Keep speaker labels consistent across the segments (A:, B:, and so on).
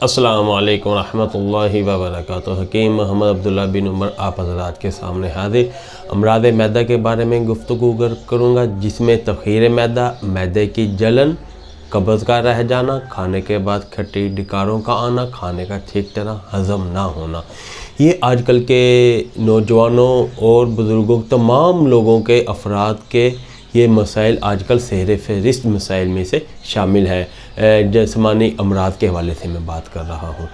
A: अस्सलामु अलैकुम रहमतुल्लाहि व बरकातुहू। हकीम मोहम्मद अब्दुल्ला बिन उमर आप हज़रात के सामने हाजिर अमराद मैदा के बारे में गुफ्तगू करूँगा, जिसमें तख़ीर मैदा, मैदे की जलन, कब्ज़ का रह जाना, खाने के बाद खट्टी डिकारों का आना, खाने का ठीक तरह हज़म ना होना, ये आजकल के नौजवानों और बुज़ुर्गों तमाम लोगों के अफराद के ये मसाइल आजकल सेहरे फहरिस्त मसाइल में से शामिल है। जिस्मानी अमराद के हवाले से मैं बात कर रहा हूँ।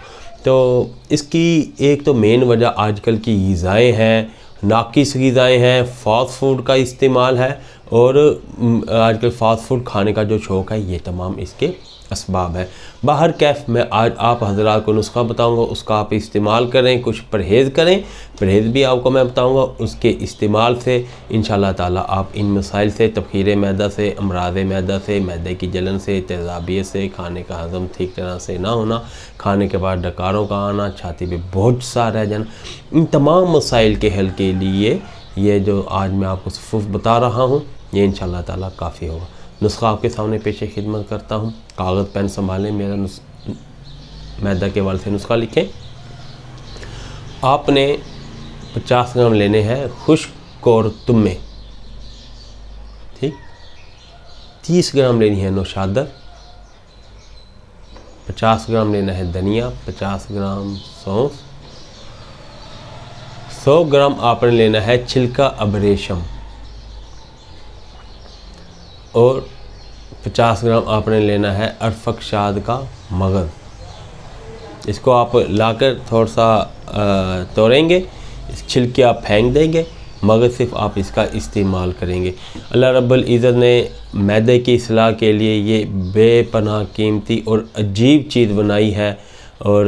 A: तो इसकी एक तो मेन वजह आजकल की ग़िज़ाएँ हैं, नाकिस ग़िज़ाएँ हैं, फ़ास्ट फूड का इस्तेमाल है और आजकल फ़ास्ट फूड खाने का जो शौक़ है, ये तमाम इसके असबाब है। बाहर कैफ़ में आज आप हज़रात को नुस्खा बताऊंगा, उसका आप इस्तेमाल करें, कुछ परहेज़ करें, परहेज़ भी आपको मैं बताऊंगा। उसके इस्तेमाल से इंशाअल्लाह ताला आप इन मसाइल से, तख़ीर मैदा से, अमराज़ मैदा से, मैदे की जलन से, तेज़ाबियत से, खाने का हज़म ठीक तरह से ना होना, खाने के बाद डकारों का आना, छाती पे बोझ सा रह जाना, इन तमाम मसाइल के हल के लिए ये जो आज मैं आपको सिर्फ बता रहा हूँ, ये इंशाअल्लाह ताला काफ़ी होगा। नुस्खा आपके सामने पेश खिदमत करता हूँ। कागज़ पेन संभालें, मेरा मैदा के हवाले से नुस्खा लिखें। आपने 50 ग्राम लेने हैं खुश्क और तुम्मे, ठीक। 30 ग्राम लेनी है नौशादर, 50 ग्राम लेना है धनिया, 50 ग्राम सौंफ, 100 ग्राम आपने लेना है छिलका अबरेशम और 50 ग्राम आपने लेना है अरफकशाद का मगज़। इसको आप लाकर थोड़ा सा तोड़ेंगे, इस छिलके आप फेंक देंगे, मगज़ सिर्फ आप इसका इस्तेमाल करेंगे। अल्लाह रब्बुल इज़्ज़त ने मैदे की इस्लाह के लिए ये बेपनाह कीमती और अजीब चीज़ बनाई है और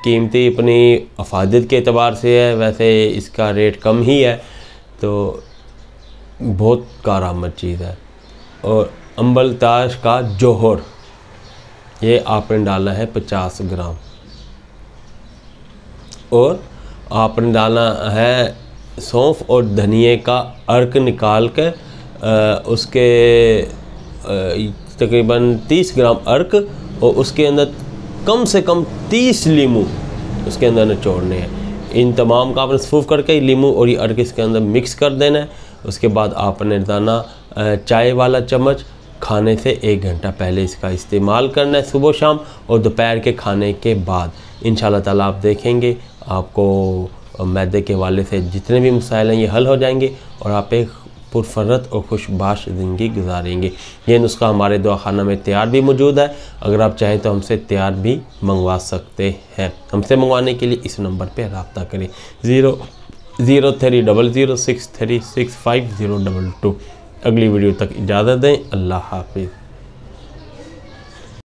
A: कीमती अपनी अफादत के एतबार से है, वैसे इसका रेट कम ही है, तो बहुत कारआमद चीज़ है। और अंबल ताश का जोहर, ये आपने डालना है 50 ग्राम और आपने डालना है सौंफ और धनिए का अर्क निकाल कर उसके तकरीबन 30 ग्राम अर्क और उसके अंदर कम से कम 30 लीमू उसके अंदर निचोड़ने हैं। इन तमाम का आपने सफ़ूफ करके लीमू और ये अर्क इसके अंदर मिक्स कर देना है। उसके बाद आपने दाना चाय वाला चम्मच खाने से 1 घंटा पहले इसका इस्तेमाल करना है, सुबह शाम और दोपहर के खाने के बाद। इंशाअल्लाह ताला आप देखेंगे आपको मैदे के हवाले से जितने भी मसाइल हैं ये हल हो जाएंगे और आप एक पुरफरत और खुशबाश ज़िंदगी गुजारेंगे। ये नुस्खा हमारे दवाखाना में तैयार भी मौजूद है, अगर आप चाहें तो हमसे तैयार भी मंगवा सकते हैं। हमसे मंगवाने के लिए इस नंबर पर रब्ता करें 003006365 022। अगली वीडियो तक इजाज़त दें। अल्लाह हाफ़िज़।